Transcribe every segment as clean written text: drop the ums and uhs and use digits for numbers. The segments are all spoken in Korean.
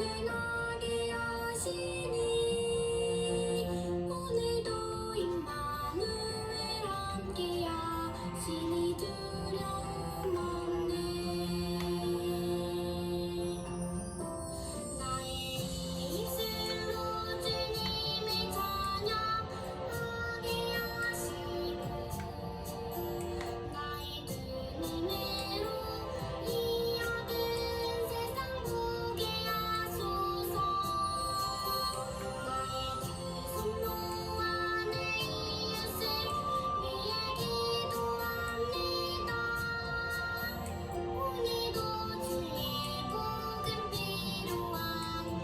은행하게 하시니 오늘도 임마누엘 함께 하시니 두려움 없네. 나의 입술로 주님을 찬양하게 하시고 나의 두 눈으로 이 어두운 세상 보게 하소서. 나의 두 손 모아내 이웃을 위해 기도합니다. 오늘도 주의 복음 필요한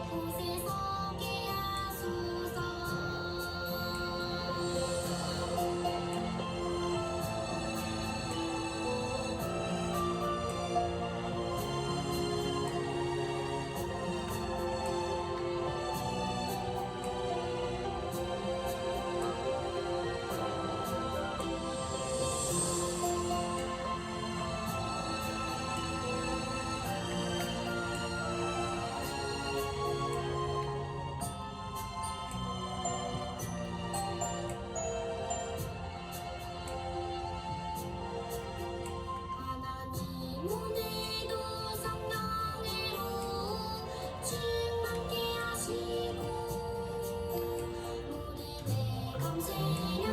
곳에 서게 하소서. 하나님 오늘도 성령으로 충만케 하시고 무릎에 감세려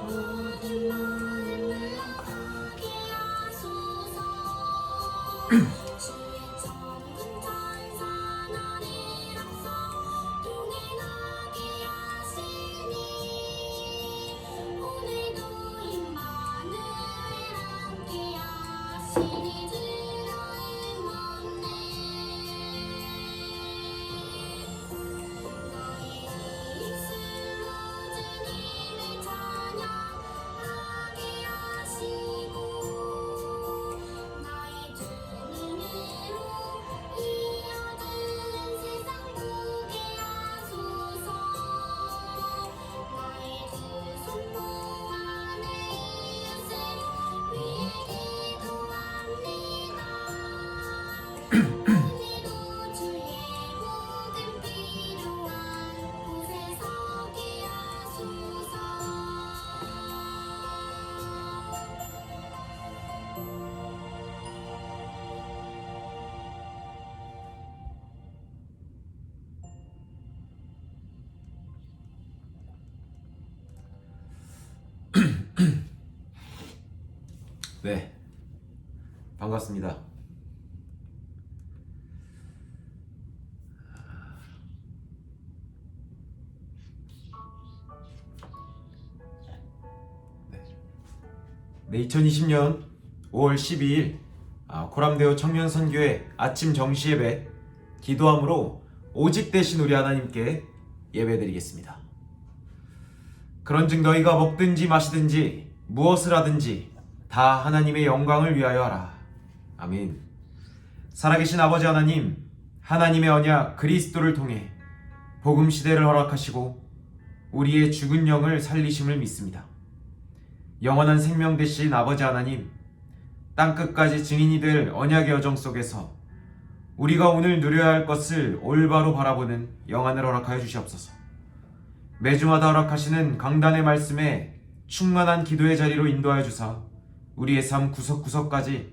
모든 마음 흘러가게 하소서. 주의 천군 천사 나를 앞서 동행하게 하시니 오늘도 임마누엘 함께 하시니 두려움 없네. 나의 입술로 주님을 찬양하게 하시고 나의 두 눈으로 이 어두운 세상 보게 하소서. 나의 두 손 모아 내 이웃을 위해 기도합니다. 오늘도 주의 복음 필요한 곳에 서게 하소서. 네, 반갑습니다. 네, 2020년 5월 12일 고람대교 청년선교회 아침 정시예배 기도함으로 오직 되신 우리 하나님께 예배드리겠습니다. 그런즉 너희가 먹든지 마시든지 무엇을 하든지 다 하나님의 영광을 위하여 하라. 아멘. 살아계신 아버지 하나님, 하나님의 언약 그리스도를 통해 복음 시대를 허락하시고 우리의 죽은 영을 살리심을 믿습니다. 영원한 생명 되신 아버지 하나님, 땅끝까지 증인이 될 언약의 여정 속에서 우리가 오늘 누려야 할 것을 올바로 바라보는 영안을 허락하여 주시옵소서. 매주마다 허락하시는 강단의 말씀에 충만한 기도의 자리로 인도하여 주사 우리의 삶 구석구석까지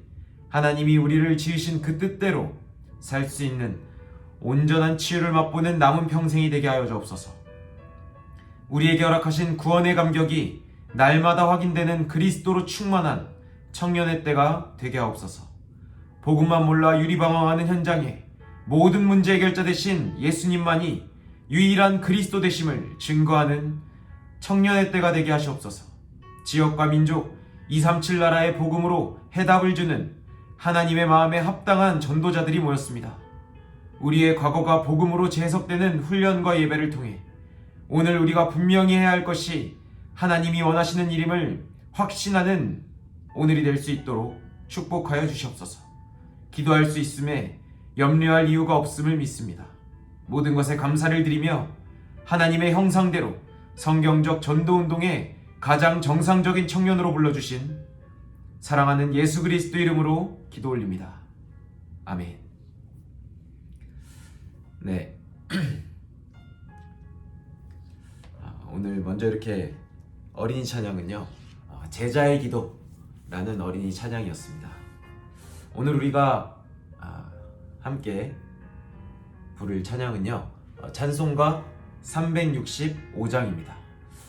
하나님이 우리를 지으신 그 뜻대로 살 수 있는 온전한 치유를 맛보는 남은 평생이 되게 하여 주옵소서. 우리에게 허락하신 구원의 감격이 날마다 확인되는 그리스도로 충만한 청년의 때가 되게 하옵소서. 복음만 몰라 유리방황하는 현장에 모든 문제 해결자 되신 예수님만이 유일한 그리스도 되심을 증거하는 청년의 때가 되게 하시옵소서. 지역과 민족 237 나라의 복음으로 해답을 주는 하나님의 마음에 합당한 전도자들이 모였습니다. 우리의 과거가 복음으로 재해석되는 훈련과 예배를 통해 오늘 우리가 분명히 해야 할 것이 하나님이 원하시는 일임을 확신하는 오늘이 될 수 있도록 축복하여 주시옵소서. 기도할 수 있음에 염려할 이유가 없음을 믿습니다. 모든 것에 감사를 드리며 하나님의 형상대로 성경적 전도운동의 가장 정상적인 청년으로 불러주신 사랑하는 예수 그리스도 이름으로 기도 올립니다. 아멘. 네. 오늘 먼저 이렇게 어린이 찬양은요, 제자의 기도라는 어린이 찬양이었습니다. 오늘 우리가 함께 부를 찬양은요, 찬송가 365장입니다.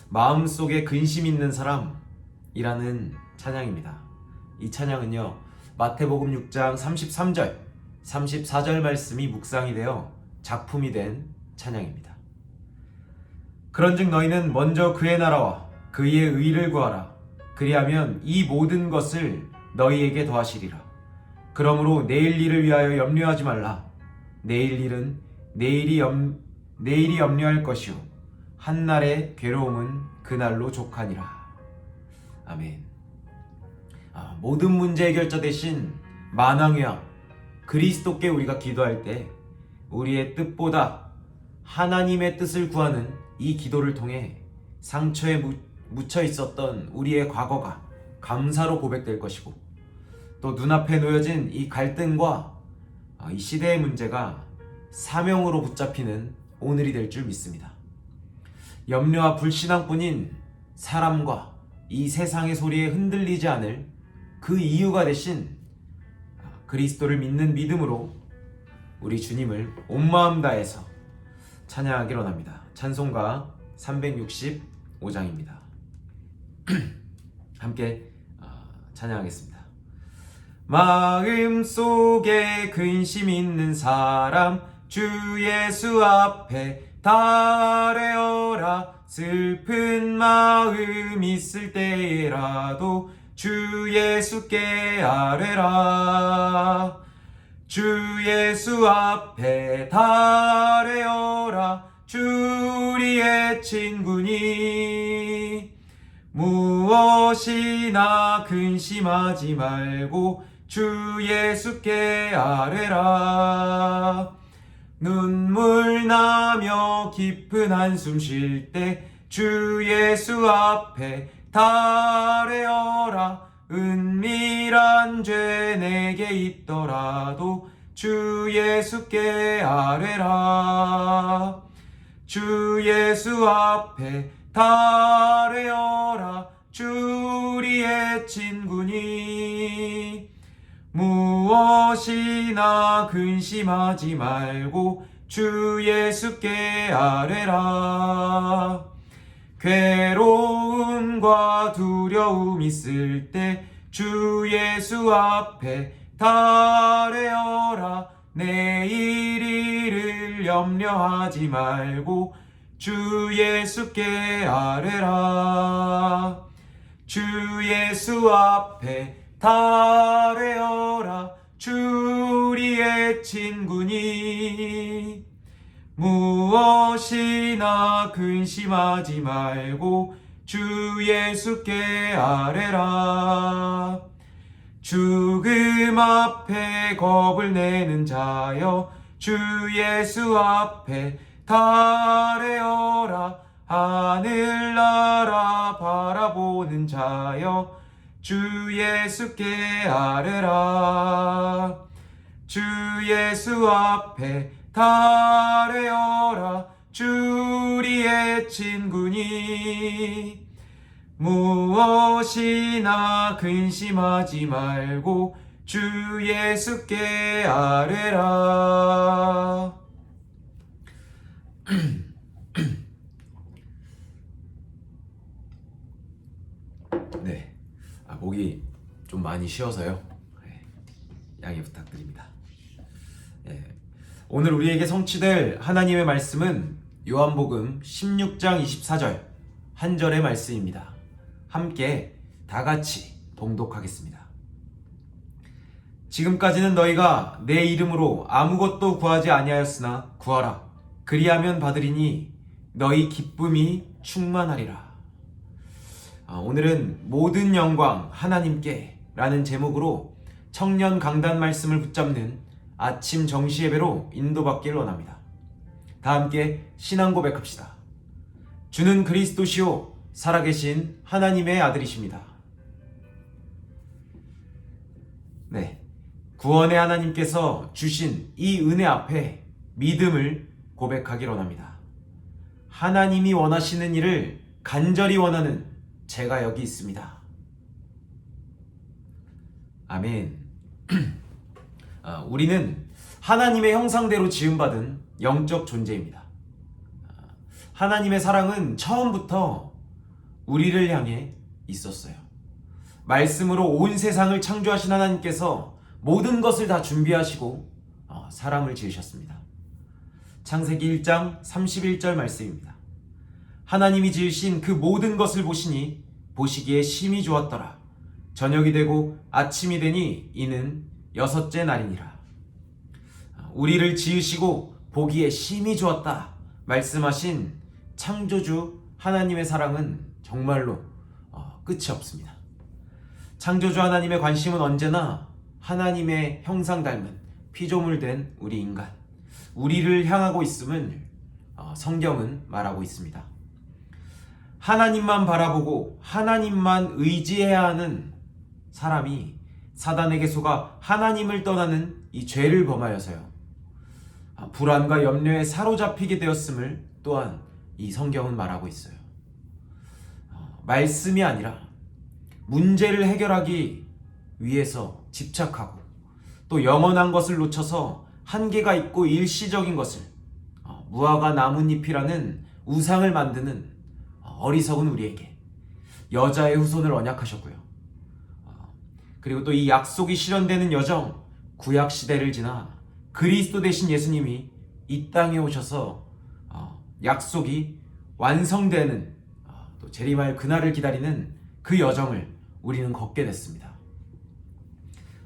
마음속에 근심 있는 사람이라는 찬양입니다. 이 찬양은요, 마태복음 6장 33절, 34절 말씀이 묵상이 되어 작품이 된 찬양입니다. 그런즉 너희는 먼저 그의 나라와 그의 의를 구하라. 그리하면 이 모든 것을 너희에게 더하시리라. 그러므로 내일 일을 위하여 염려하지 말라. 내일 일은 내일이 염려할 것이요 한날의 괴로움은 그날로 족하니라. 아멘. 모든 문제 해결자 대신 만왕의 그리스도께 우리가 기도할 때 우리의 뜻보다 하나님의 뜻을 구하는 이 기도를 통해 상처에 묻혀 있었던 우리의 과거가 감사로 고백될 것이고, 또 눈앞에 놓여진 이 갈등과 이 시대의 문제가 사명으로 붙잡히는 오늘이 될 줄 믿습니다. 염려와 불신앙뿐인 사람과 이 세상의 소리에 흔들리지 않을 그 이유가 되신 그리스도를 믿는 믿음으로 우리 주님을 온 마음 다해서 찬양하기로 합니다. 찬송가 365장입니다. 함께 찬양하겠습니다. 마음속에 근심 있는 사람 주 예수 앞에 달래어라. 슬픈 마음 있을 때라도 주 예수께 아뢰라. 주 예수 앞에 달래어라. 주 우리의 친구니 무엇이나 근심하지 말고 주 예수께 아뢰라. 눈물 나며 깊은 한숨 쉴 때 주 예수 앞에 달래어라. 은밀한 죄 내게 있더라도 주 예수께 아뢰라. 주 예수 앞에 달래어라. 주 우리의 친구니 무엇이나 근심하지 말고 주 예수께 아뢰라. 괴로움과 두려움 있을 때 주 예수 앞에 달래어라. 내일 일을 염려하지 말고 주 예수께 아뢰라. 주 예수 앞에 달래어라. 주 우리의 친구니 무엇이나 근심하지 말고 주 예수께 아뢰라. 죽음 앞에 겁을 내는 자여 주 예수 앞에 달래어라. 하늘나라 바라보는 자여 주 예수께 아뢰라. 주 예수 앞에 달래어라. 주 우리의 친구니 무엇이나 근심하지 말고 주 예수께 아뢰라. 네, 목이 좀 많이 쉬어서요. 양해 부탁드립니다. 오늘 우리에게 성취될 하나님의 말씀은 요한복음 16장 24절 한 절의 말씀입니다. 함께 다 같이 봉독하겠습니다. 지금까지는 너희가 내 이름으로 아무것도 구하지 아니하였으나 구하라. 그리하면 받으리니 너희 기쁨이 충만하리라. 오늘은 모든 영광 하나님께 라는 제목으로 청년 강단 말씀을 붙잡는 아침 정시 예배로 인도받기를 원합니다. 다 함께 신앙 고백합시다. 주는 그리스도시요 살아계신 하나님의 아들이십니다. 네, 구원의 하나님께서 주신 이 은혜 앞에 믿음을 고백하길 원합니다. 하나님이 원하시는 일을 간절히 원하는 제가 여기 있습니다. 아멘. 우리는 하나님의 형상대로 지음받은 영적 존재입니다. 하나님의 사랑은 처음부터 우리를 향해 있었어요. 말씀으로 온 세상을 창조하신 하나님께서 모든 것을 다 준비하시고 사람을 지으셨습니다. 창세기 1장 31절 말씀입니다. 하나님이 지으신 그 모든 것을 보시니 보시기에 심히 좋았더라. 저녁이 되고 아침이 되니 이는 여섯째 날이니라. 우리를 지으시고 보기에 심히 좋았다 말씀하신 창조주 하나님의 사랑은 정말로 끝이 없습니다. 창조주 하나님의 관심은 언제나 하나님의 형상 닮은 피조물 된 우리 인간, 우리를 향하고 있음을 성경은 말하고 있습니다. 하나님만 바라보고 하나님만 의지해야 하는 사람이 사단에게 속아 하나님을 떠나는 이 죄를 범하여서요, 불안과 염려에 사로잡히게 되었음을 또한 이 성경은 말하고 있어요. 말씀이 아니라 문제를 해결하기 위해서 집착하고 또 영원한 것을 놓쳐서 한계가 있고 일시적인 것을, 무화과 나뭇잎이라는 우상을 만드는 어리석은 우리에게 여자의 후손을 언약하셨고요. 그리고 또 이 약속이 실현되는 여정, 구약 시대를 지나 그리스도 되신 예수님이 이 땅에 오셔서 약속이 완성되는 또 재림할 그날을 기다리는 그 여정을 우리는 걷게 됐습니다.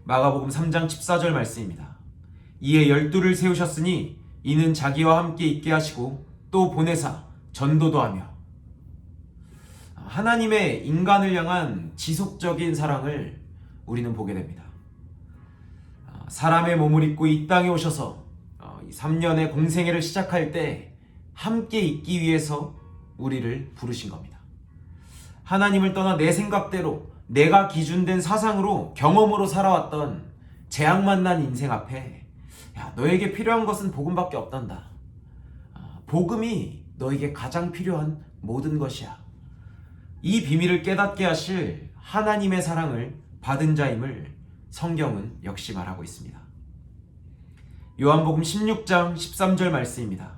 마가복음 3장 14절 말씀입니다. 이에 12를 세우셨으니 이는 자기와 함께 있게 하시고 또 보내사 전도도 하며. 하나님의 인간을 향한 지속적인 사랑을 우리는 보게 됩니다. 사람의 몸을 입고 이 땅에 오셔서 3년의 공생애를 시작할 때 함께 있기 위해서 우리를 부르신 겁니다. 하나님을 떠나 내 생각대로 내가 기준된 사상으로 경험으로 살아왔던 재앙 만난 인생 앞에, 야, 너에게 필요한 것은 복음밖에 없단다. 복음이 너에게 가장 필요한 모든 것이야. 이 비밀을 깨닫게 하실 하나님의 사랑을 받은 자임을 성경은 역시 말하고 있습니다. 요한복음 16장 13절 말씀입니다.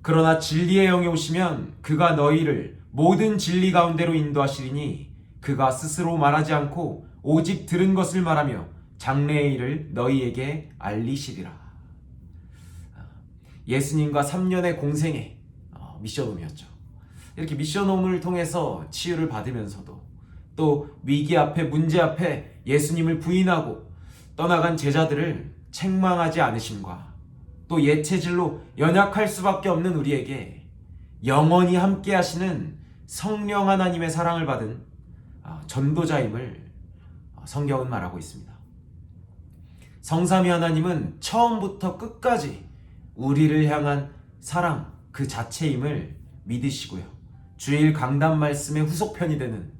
그러나 진리의 영이 오시면 그가 너희를 모든 진리 가운데로 인도하시리니 그가 스스로 말하지 않고 오직 들은 것을 말하며 장래의 일을 너희에게 알리시리라. 예수님과 3년의 공생애, 미션홈이었죠. 이렇게 미션홈을 통해서 치유를 받으면서도 또 위기 앞에, 문제 앞에 예수님을 부인하고 떠나간 제자들을 책망하지 않으심과 또 옛체질로 연약할 수밖에 없는 우리에게 영원히 함께 하시는 성령 하나님의 사랑을 받은 전도자임을 성경은 말하고 있습니다. 성삼위 하나님은 처음부터 끝까지 우리를 향한 사랑 그 자체임을 믿으시고요. 주일 강단 말씀의 후속편이 되는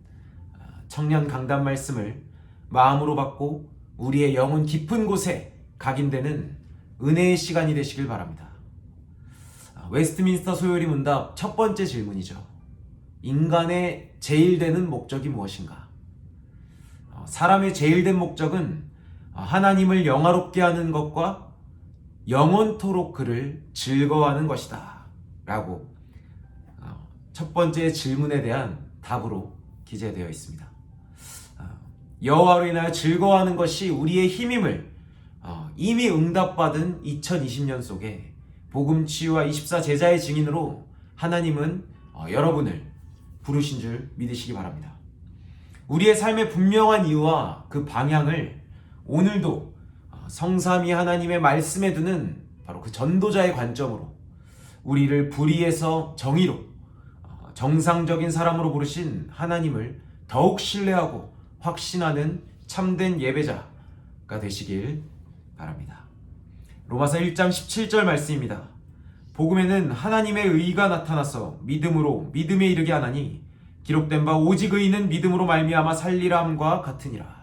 청년 강단 말씀을 마음으로 받고 우리의 영혼 깊은 곳에 각인되는 은혜의 시간이 되시길 바랍니다. 웨스트민스터 소요리 문답 첫 번째 질문이죠. 인간의 제일 되는 목적이 무엇인가? 사람의 제일 된 목적은 하나님을 영화롭게 하는 것과 영원토록 그를 즐거워하는 것이다 라고 첫 번째 질문에 대한 답으로 기재되어 있습니다. 여호와로 인하여 즐거워하는 것이 우리의 힘임을 이미 응답받은 2020년 속에 복음 치유와 24 제자의 증인으로 하나님은 여러분을 부르신 줄 믿으시기 바랍니다. 우리의 삶의 분명한 이유와 그 방향을 오늘도 성삼위 하나님의 말씀에 두는 바로 그 전도자의 관점으로 우리를 불의에서 정의로 정상적인 사람으로 부르신 하나님을 더욱 신뢰하고 확신하는 참된 예배자가 되시길 바랍니다. 로마서 1장 17절 말씀입니다. 복음에는 하나님의 의가 나타나서 믿음으로 믿음에 이르게 하나니 기록된 바 오직 의인은 믿음으로 말미암아 살리라 함과 같으니라.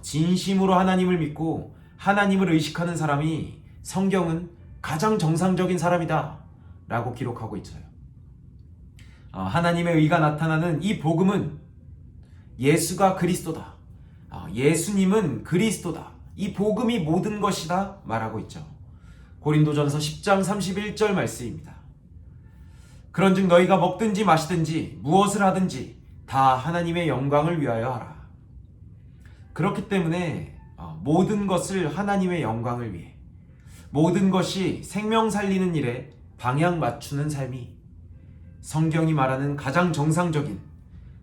진심으로 하나님을 믿고 하나님을 의식하는 사람이 성경은 가장 정상적인 사람이다 라고 기록하고 있어요. 하나님의 의가 나타나는 이 복음은 예수가 그리스도다, 예수님은 그리스도다, 이 복음이 모든 것이다 말하고 있죠. 고린도전서 10장 31절 말씀입니다. 그런즉 너희가 먹든지 마시든지 무엇을 하든지 다 하나님의 영광을 위하여 하라. 그렇기 때문에 모든 것을 하나님의 영광을 위해, 모든 것이 생명 살리는 일에 방향 맞추는 삶이 성경이 말하는 가장 정상적인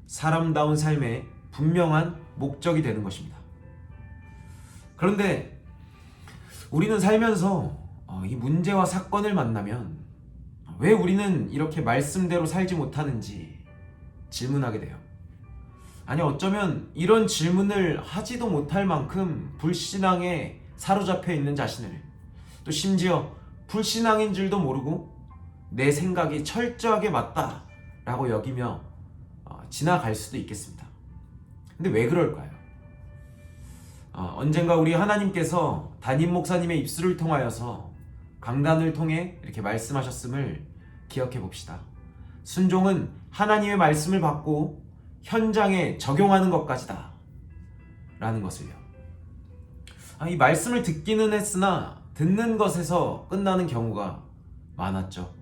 사람다운 삶의 분명한 목적이 되는 것입니다. 그런데 우리는 살면서 이 문제와 사건을 만나면 왜 우리는 이렇게 말씀대로 살지 못하는지 질문하게 돼요. 아니, 어쩌면 이런 질문을 하지도 못할 만큼 불신앙에 사로잡혀 있는 자신을, 또 심지어 불신앙인 줄도 모르고 내 생각이 철저하게 맞다라고 여기며 지나갈 수도 있겠습니다. 근데 왜 그럴까요? 언젠가 우리 하나님께서 담임 목사님의 입술을 통하여서 강단을 통해 이렇게 말씀하셨음을 기억해 봅시다. 순종은 하나님의 말씀을 받고 현장에 적용하는 것까지다 라는 것을요. 이 말씀을 듣기는 했으나 듣는 것에서 끝나는 경우가 많았죠.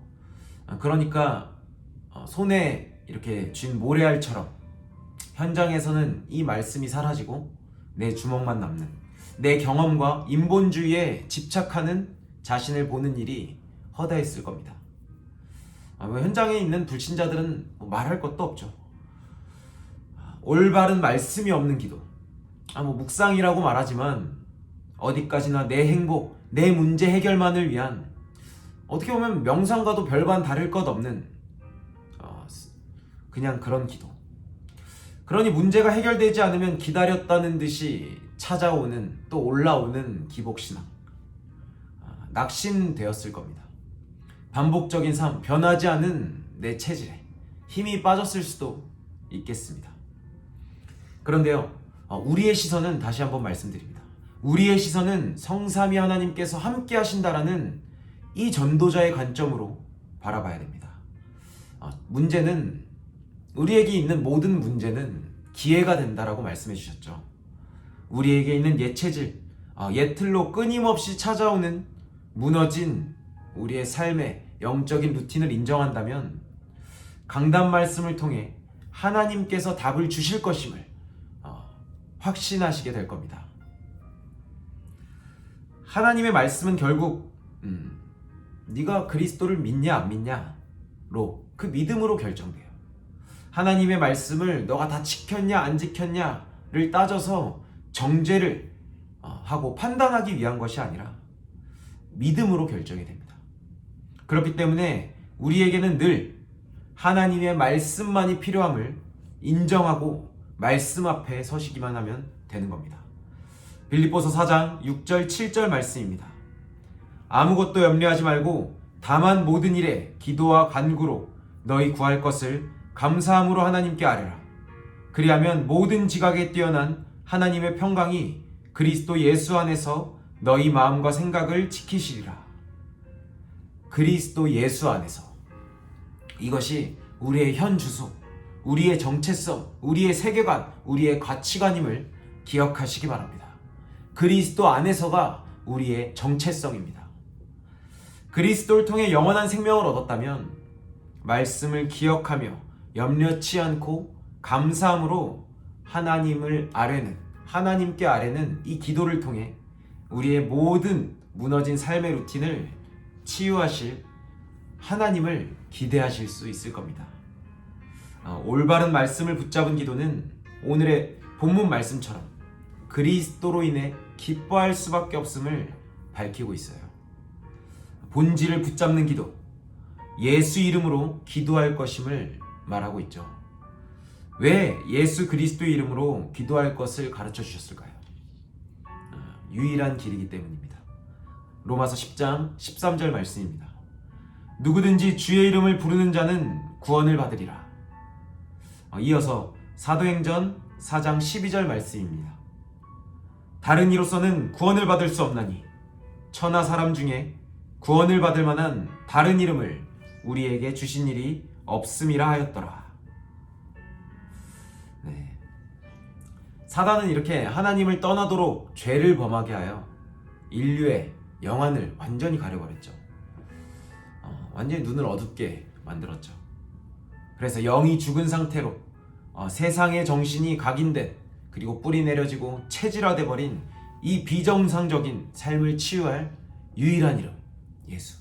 그러니까 손에 이렇게 쥔 모래알처럼 현장에서는 이 말씀이 사라지고 내 주먹만 남는, 내 경험과 인본주의에 집착하는 자신을 보는 일이 허다했을 겁니다. 현장에 있는 불신자들은 말할 것도 없죠. 올바른 말씀이 없는 기도, 묵상이라고 말하지만 어디까지나 내 행복, 내 문제 해결만을 위한, 어떻게 보면 명상과도 별반 다를 것 없는 그냥 그런 기도. 그러니 문제가 해결되지 않으면 기다렸다는 듯이 찾아오는, 또 올라오는 기복신앙, 낙심되었을 겁니다. 반복적인 삶, 변하지 않은 내 체질에 힘이 빠졌을 수도 있겠습니다. 그런데요, 우리의 시선은, 다시 한번 말씀드립니다, 우리의 시선은 성삼위 하나님께서 함께 하신다라는 이 전도자의 관점으로 바라봐야 됩니다. 문제는, 우리에게 있는 모든 문제는 기회가 된다라고 말씀해 주셨죠. 우리에게 있는 옛 체질, 옛 틀로 끊임없이 찾아오는 무너진 우리의 삶의 영적인 루틴을 인정한다면 강단 말씀을 통해 하나님께서 답을 주실 것임을 확신하시게 될 겁니다. 하나님의 말씀은 결국 네가 그리스도를 믿냐 안 믿냐로, 그 믿음으로 결정돼요. 하나님의 말씀을 너가 다 지켰냐 안 지켰냐를 따져서 정죄를 하고 판단하기 위한 것이 아니라 믿음으로 결정이 됩니다. 그렇기 때문에 우리에게는 늘 하나님의 말씀만이 필요함을 인정하고 말씀 앞에 서시기만 하면 되는 겁니다. 빌립보서 4장 6절 7절 말씀입니다. 아무것도 염려하지 말고 다만 모든 일에 기도와 간구로 너희 구할 것을 감사함으로 하나님께 아뢰라. 그리하면 모든 지각에 뛰어난 하나님의 평강이 그리스도 예수 안에서 너희 마음과 생각을 지키시리라. 그리스도 예수 안에서, 이것이 우리의 현 주소, 우리의 정체성, 우리의 세계관, 우리의 가치관임을 기억하시기 바랍니다. 그리스도 안에서가 우리의 정체성입니다. 그리스도를 통해 영원한 생명을 얻었다면 말씀을 기억하며 염려치 않고 감사함으로 하나님을 아뢰는, 하나님께 아뢰는 이 기도를 통해 우리의 모든 무너진 삶의 루틴을 치유하실 하나님을 기대하실 수 있을 겁니다. 올바른 말씀을 붙잡은 기도는 오늘의 본문 말씀처럼 그리스도로 인해 기뻐할 수밖에 없음을 밝히고 있어요. 본질을 붙잡는 기도, 예수 이름으로 기도할 것임을 말하고 있죠. 왜 예수 그리스도의 이름으로 기도할 것을 가르쳐 주셨을까요? 유일한 길이기 때문입니다. 로마서 10장 13절 말씀입니다. 누구든지 주의 이름을 부르는 자는 구원을 받으리라. 이어서 사도행전 4장 12절 말씀입니다. 다른 이로서는 구원을 받을 수 없나니 천하 사람 중에 구원을 받을 만한 다른 이름을 우리에게 주신 일이 없음이라 하였더라. 네. 사단은 이렇게 하나님을 떠나도록 죄를 범하게 하여 인류의 영안을 완전히 가려버렸죠. 완전히 눈을 어둡게 만들었죠. 그래서 영이 죽은 상태로 세상의 정신이 각인된, 그리고 뿌리 내려지고 체질화돼 버린 이 비정상적인 삶을 치유할 유일한 이름, 예수.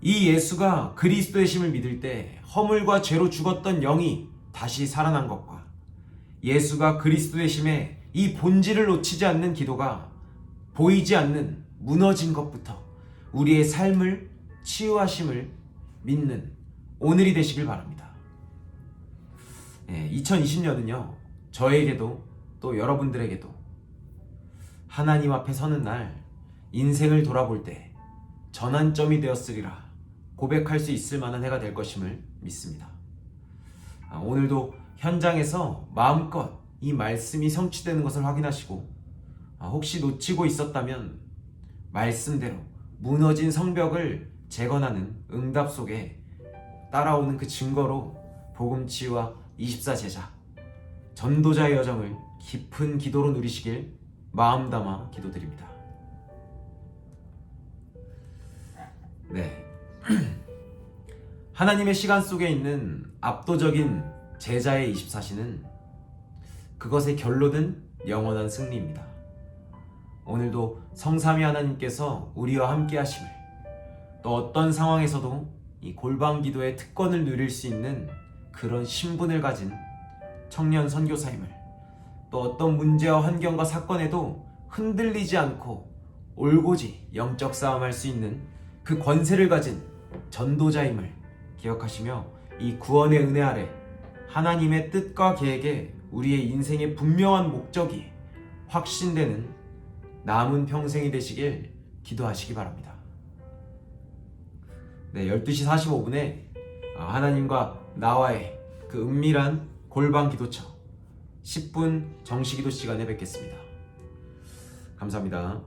이 예수가 그리스도의 심을 믿을 때 허물과 죄로 죽었던 영이 다시 살아난 것과, 예수가 그리스도의 심에 이 본질을 놓치지 않는 기도가 보이지 않는 무너진 것부터 우리의 삶을 치유하심을 믿는 오늘이 되시길 바랍니다. 2020년은요, 저에게도 또 여러분들에게도 하나님 앞에 서는 날 인생을 돌아볼 때 전환점이 되었으리라 고백할 수 있을 만한 해가 될 것임을 믿습니다. 오늘도 현장에서 마음껏 이 말씀이 성취되는 것을 확인하시고, 혹시 놓치고 있었다면 말씀대로 무너진 성벽을 재건하는 응답 속에 따라오는 그 증거로 복음치유와 24제자, 전도자의 여정을 깊은 기도로 누리시길 마음 담아 기도드립니다. 네. 하나님의 시간 속에 있는 압도적인 제자의 24시는 그것의 결론은 영원한 승리입니다. 오늘도 성삼위 하나님께서 우리와 함께 하심을, 또 어떤 상황에서도 이 골방 기도의 특권을 누릴 수 있는 그런 신분을 가진 청년 선교사임을, 또 어떤 문제와 환경과 사건에도 흔들리지 않고 올고지 영적 싸움할 수 있는 그 권세를 가진 전도자임을 기억하시며, 이 구원의 은혜 아래 하나님의 뜻과 계획에 우리의 인생의 분명한 목적이 확신되는 남은 평생이 되시길 기도하시기 바랍니다. 네, 12시 45분에 하나님과 나와의 그 은밀한 골방 기도처 10분 정시기도 시간에 뵙겠습니다. 감사합니다.